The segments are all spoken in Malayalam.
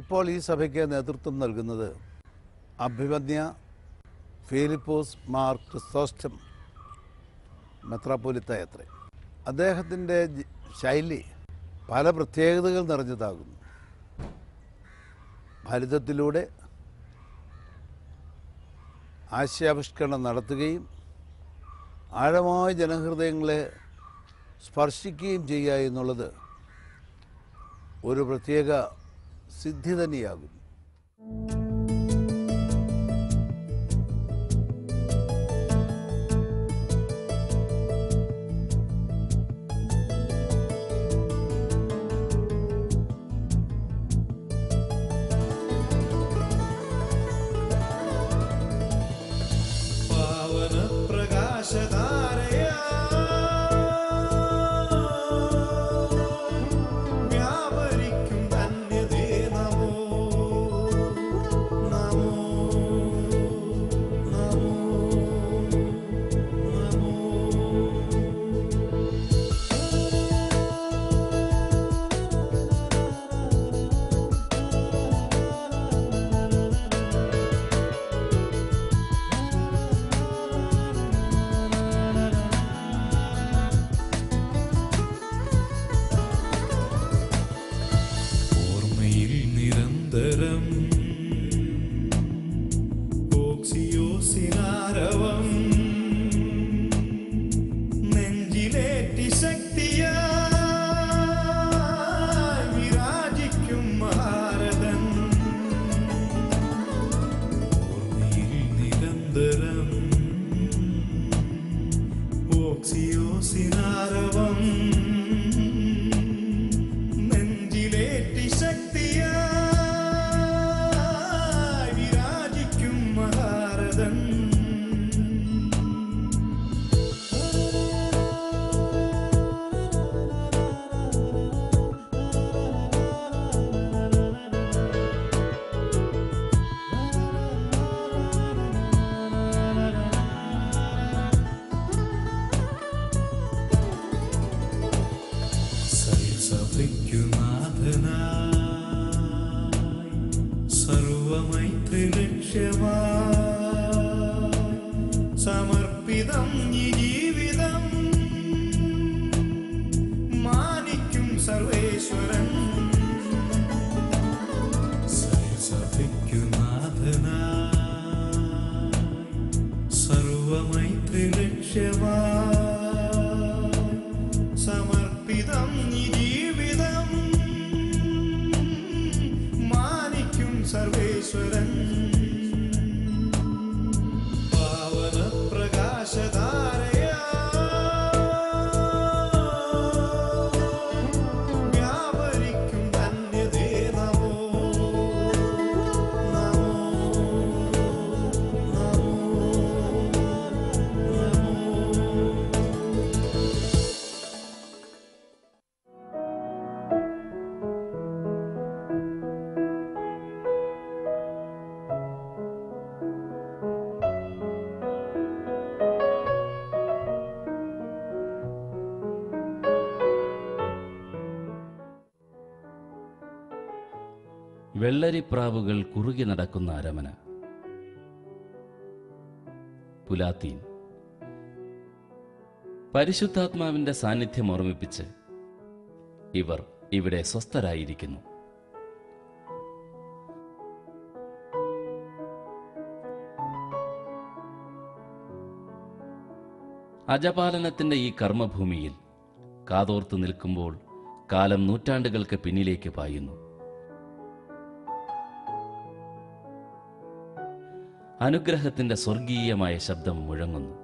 ഇപ്പോൾ ഈ സഭയ്ക്ക് നേതൃത്വം നൽകുന്നത് അഭിവന്യ ഫിലിപ്പോസ് മാർ ക്രിസോസ്റ്റം മെത്രാപ്പോലിത്തയത്രേ. അദ്ദേഹത്തിൻ്റെ ശൈലി പല പ്രത്യേകതകൾ നിറഞ്ഞതാകുന്നു. ഫലിതത്തിലൂടെ ആശയാവിഷ്കരണം നടത്തുകയും ആഴമായ ജനഹൃദയങ്ങളെ സ്പർശിക്കുകയും ചെയ്യുക എന്നുള്ളത് ഒരു പ്രത്യേക സിദ്ധി തന്നെയാകുന്നു. സമർപ്പിതം ഈ ജീവിതം മാനിക്കും സർവേശ്വരൻ. സർവമൈത്രി ലക്ഷ്യമായി സമർപ്പിതം ഈ ജീവിതം മാനിക്കും സർവേശ്വരൻ. വെള്ളരിപ്രാവുകൾ കുറുകി നടക്കുന്ന അരമന. പുലാത്തീൻ. പരിശുദ്ധാത്മാവിന്റെ സാന്നിധ്യം ഓർമ്മിപ്പിച്ച് ഇവർ ഇവിടെ സ്വസ്ഥരായിരിക്കുന്നു. അജപാലനത്തിന്റെ ഈ കർമ്മഭൂമിയിൽ കാതോർത്ത് നിൽക്കുമ്പോൾ കാലം നൂറ്റാണ്ടുകൾക്ക് പിന്നിലേക്ക് പായുന്നു. അനുഗ്രഹത്തിന്റെ സ്വർഗീയമായ ശബ്ദം മുഴങ്ങുന്നു.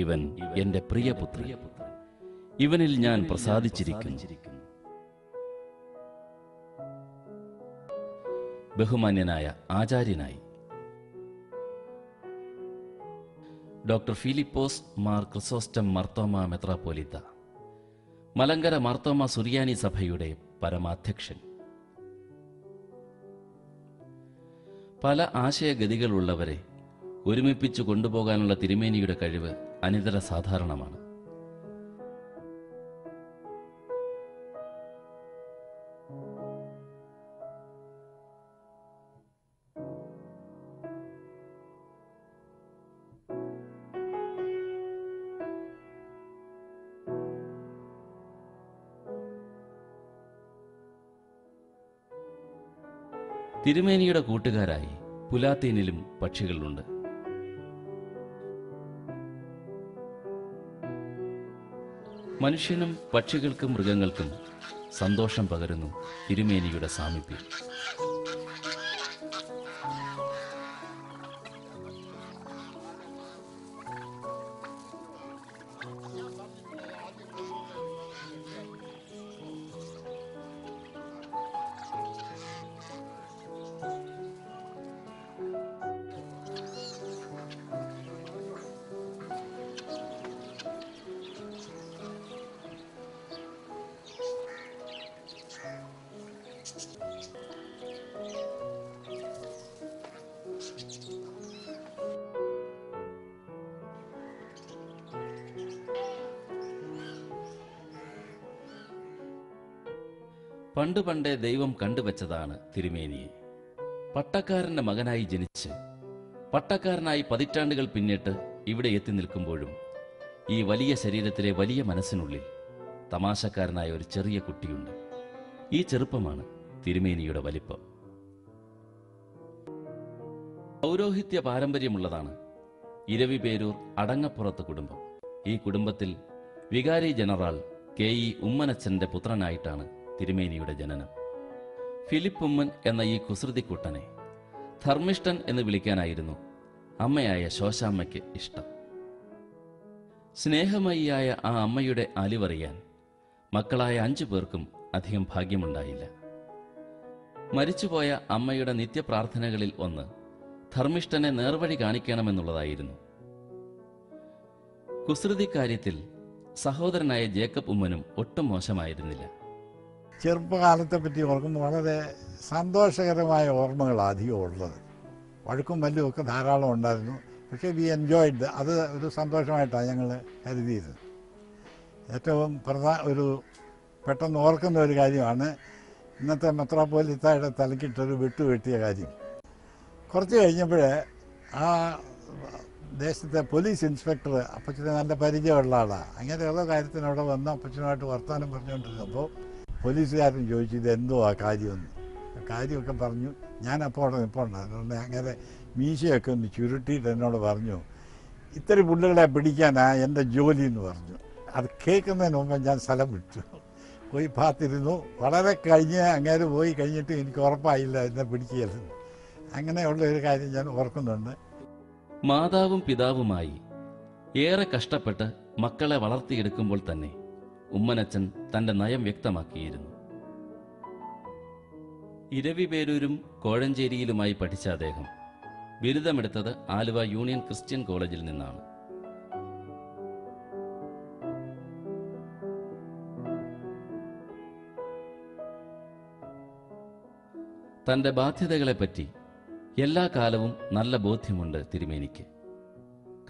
ഇവൻ എന്റെ പ്രിയപുത്രൻ, ഇവനിൽ ഞാൻ പ്രസാദിച്ചിരിക്കുന്നു. ബഹുമാന്യനായ ആചാര്യനായി ഡോക്ടർ ഫിലിപ്പോസ് മാർ ക്രിസോസ്റ്റം മാർത്തോമ മെത്രാപ്പോലിത്ത, മലങ്കര മാർത്തോമ സുറിയാനി സഭയുടെ പരമാധ്യക്ഷൻ. പല ആശയഗതികളുള്ളവരെ ഒരുമിപ്പിച്ചു കൊണ്ടുപോകാനുള്ള തിരുമേനിയുടെ കഴിവ് അനിതര സാധാരണമാണ്. തിരുമേനിയുടെ കൂട്ടുകാരായി പുലാത്തീനിലും പക്ഷികളുണ്ട്. മനുഷ്യനും പക്ഷികൾക്കും മൃഗങ്ങൾക്കും സന്തോഷം പകരുന്നു തിരുമേനിയുടെ സാമീപ്യം. പണ്ട് പണ്ടേ ദൈവം കണ്ടുവച്ചതാണ് തിരുമേനിയെ. പട്ടക്കാരന്റെ മകനായി ജനിച്ച് പട്ടക്കാരനായി പതിറ്റാണ്ടുകൾ പിന്നിട്ട് ഇവിടെ എത്തി നിൽക്കുമ്പോഴും ഈ വലിയ ശരീരത്തിലെ വലിയ മനസ്സിനുള്ളിൽ തമാശക്കാരനായ ഒരു ചെറിയ കുട്ടിയുണ്ട്. ഈ ചെറുപ്പമാണ് തിരുമേനിയുടെ വലിപ്പം. പൗരോഹിത്യ പാരമ്പര്യമുള്ളതാണ് ഇരവിപേരൂർ അടങ്ങപ്പുറത്ത് കുടുംബം. ഈ കുടുംബത്തിൽ വികാരി ജനറൽ KE ഉമ്മനച്ചന്റെ പുത്രനായിട്ടാണ് തിരുമേനിയുടെ ജനനം. ഫിലിപ്പ് ഉമ്മൻ എന്ന ഈ കുസൃതിക്കുട്ടനെ ധർമ്മിഷ്ഠൻ എന്ന് വിളിക്കാനായിരുന്നു അമ്മയായ ശോശാമ്മയ്ക്ക് ഇഷ്ടം. സ്നേഹമയിയായ ആ അമ്മയുടെ അലിവറിയാൻ മക്കളായ 5 പേർക്കും അധികം ഭാഗ്യമുണ്ടായില്ല. മരിച്ചുപോയ അമ്മയുടെ നിത്യപ്രാർത്ഥനകളിൽ ഒന്ന് ധർമ്മിഷ്ഠനെ നേർവഴി കാണിക്കണമെന്നുള്ളതായിരുന്നു. കുസൃതിക്കാര്യത്തിൽ സഹോദരനായ ജേക്കബ് ഉമ്മനും ഒട്ടും മോശമായിരുന്നില്ല. ചെറുപ്പകാലത്തെ പറ്റി ഓർക്കുമ്പോൾ വളരെ സന്തോഷകരമായ ഓർമ്മകളാണ് അധികം ഉള്ളത്. വഴക്കും വല്ലുമൊക്കെ ധാരാളം ഉണ്ടായിരുന്നു. പക്ഷേ വി എൻജോയ്ഡ്. അത് ഒരു സന്തോഷമായിട്ടാണ് ഞങ്ങൾ കരുതിയത്. ഏറ്റവും പെട്ടെന്ന് ഓർക്കുന്ന ഒരു കാര്യമാണ് ഇന്നത്തെ മെത്രാപ്പോലീത്തായുടെ തലക്കിട്ടൊരു വെട്ടുവെട്ടിയ കാര്യം. കുറച്ച് കഴിഞ്ഞപ്പോഴേ ആ ദേശത്തെ പോലീസ് ഇൻസ്പെക്ടർ അപ്പച്ചനെ നല്ല പരിചയമുള്ള ആളാണ്. അങ്ങനെ ഓരോ കാര്യത്തിന് അവിടെ വന്ന് അപ്പച്ചനുമായിട്ട് വർത്തമാനം പറഞ്ഞുകൊണ്ടിരുന്നപ്പോൾ പോലീസുകാരൻ ചോദിച്ചു ഇതെന്തോ ആ കാര്യമെന്ന്. കാര്യമൊക്കെ പറഞ്ഞു. ഞാനപ്പോൾ അവിടെ നിൽപ്പുണ്ടായിരുന്നു. അങ്ങനെ മീശയൊക്കെ ഒന്ന് ചുരുട്ടിയിട്ട് എന്നോട് പറഞ്ഞു ഇത്തരം പുള്ളികളെ പിടിക്കാനാ എൻ്റെ ജോലി എന്ന് പറഞ്ഞു. അത് കേൾക്കുന്നതിന് മുമ്പ് ഞാൻ സ്ഥലം വിട്ടു പോയി പാത്തിരുന്നു. വളരെ കഴിഞ്ഞ് അങ്ങേര് പോയി കഴിഞ്ഞിട്ട് എനിക്ക് ഉറപ്പായില്ല എന്നെ പിടിക്കുകയല്ലെന്ന്. അങ്ങനെയുള്ള ഒരു കാര്യം ഞാൻ ഓർക്കുന്നുണ്ട്. മാതാവും പിതാവുമായി ഏറെ കഷ്ടപ്പെട്ട് മക്കളെ വളർത്തിയെടുക്കുമ്പോൾ തന്നെ ഉമ്മനച്ചൻ തന്റെ നയം വ്യക്തമാക്കിയിരുന്നു. ഇരവിപേരൂരും കോഴഞ്ചേരിയിലുമായി പഠിച്ച അദ്ദേഹം ബിരുദമെടുത്തത് ആലുവ യൂണിയൻ ക്രിസ്ത്യൻ കോളേജിൽ നിന്നാണ്. തന്റെ ബാധ്യതകളെപ്പറ്റി എല്ലാ കാലവും നല്ല ബോധ്യമുണ്ട് തിരുമേനിക്ക്.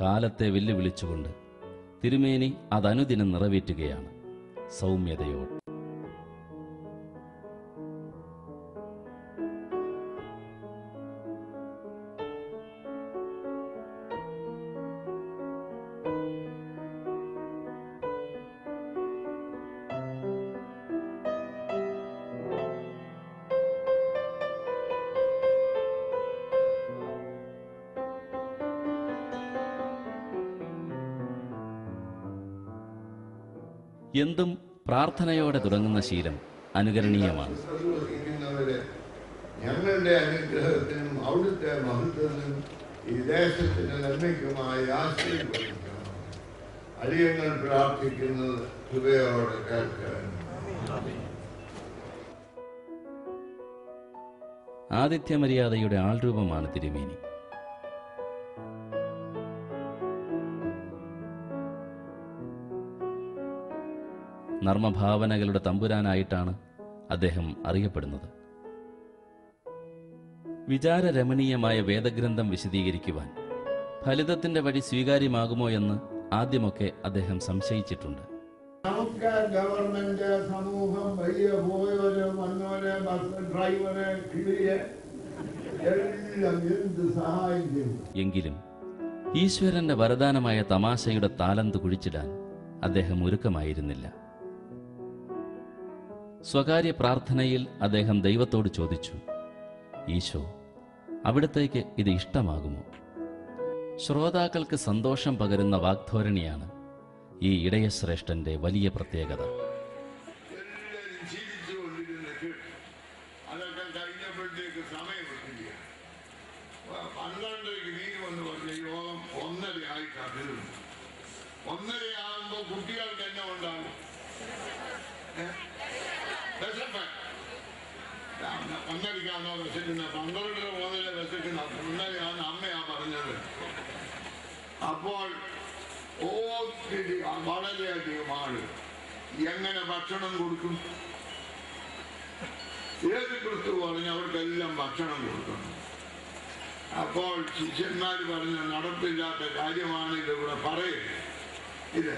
കാലത്തെ വെല്ലുവിളിച്ചുകൊണ്ട് തിരുമേനി അതനുദിനം നിറവേറ്റുകയാണ് സൗമ്യതയോട്. എന്തും പ്രാർത്ഥനയോടെ തുടങ്ങുന്ന ശീലം അനുകരണീയമാണ്. ഞങ്ങളുടെ അനുഗ്രഹത്തിനും അവിടുത്തെ മഹത്വത്തിനും ഈ ദേശത്തിന് നന്മയ്ക്കുമായി ആശീർവദിക്കണം. അടിയങ്ങൾ പ്രാർത്ഥിക്കുന്നത് കൃപയോടെ കേൾക്കാൻ. ആതിഥ്യമര്യാദയുടെ ആൾരൂപമാണ് തിരുമേനി. നർമ്മഭാവനകളുടെ തമ്പുരാനായിട്ടാണ് അദ്ദേഹം അറിയപ്പെടുന്നത്. വിചാരരമണീയമായ വേദഗ്രന്ഥം വിശദീകരിക്കുവാൻ ഫലിതത്തിന്റെ വഴി സ്വീകാര്യമാകുമോ എന്ന് ആദ്യമൊക്കെ അദ്ദേഹം സംശയിച്ചിട്ടുണ്ട്. നമുക്ക് ഗവൺമെന്റ്, സമൂഹം, വലിയ പോയവര്, വന്നവര്, ബസ് ഡ്രൈവര്, കിളിയെ എല്ലാം എന്ത് സഹായം ചെയ്യും. എങ്കിലും ഈശ്വരന്റെ വരദാനമായ തമാശയുടെ താലന്ത് കുഴിച്ചിടാൻ അദ്ദേഹം ഒരുക്കമായിരുന്നില്ല. സ്വകാര്യ പ്രാർത്ഥനയിൽ അദ്ദേഹം ദൈവത്തോട് ചോദിച്ചു, ഈശോ അവിടത്തേക്ക് ഇത് ഇഷ്ടമാകുമോ? ശ്രോതാക്കൾക്ക് സന്തോഷം പകരുന്ന വാഗ്ധോരണിയാണ് ഈ ഇടയശ്രേഷ്ഠന്റെ വലിയ പ്രത്യേകത. എല്ലാവരും ചിരിച്ചുകൊണ്ടിരുന്ന് കേട്ടു. അതൊക്കെ കഴിഞ്ഞപ്പോഴത്തേക്ക് സമയമെത്തില്ല. 12:30 വീട് വന്ന് പറഞ്ഞ യോഗം 1:30 ആയിട്ടാണ് തീർന്നു. 1:30 ആകുമ്പോൾ കുട്ടികൾക്ക് എന്നെ ഉണ്ടാകും വിശപ്പ്. 1:30ക്കാണോ വിശക്കുന്ന? 12:30 മുതലേ വിശക്കുന്ന 1:30 അമ്മയാ പറഞ്ഞത്. അപ്പോൾ ഒത്തിരി വളരെയധികം ആള് എങ്ങനെ ഭക്ഷണം കൊടുക്കും? ഏത് ക്രിസ്തു പറഞ്ഞ് അവർക്കെല്ലാം ഭക്ഷണം കൊടുക്കണം. അപ്പോൾ ശിഷ്യന്മാർ പറഞ്ഞ നടപ്പില്ലാത്ത കാര്യമാണ് ഇതിവിടെ പറയും. ഇത്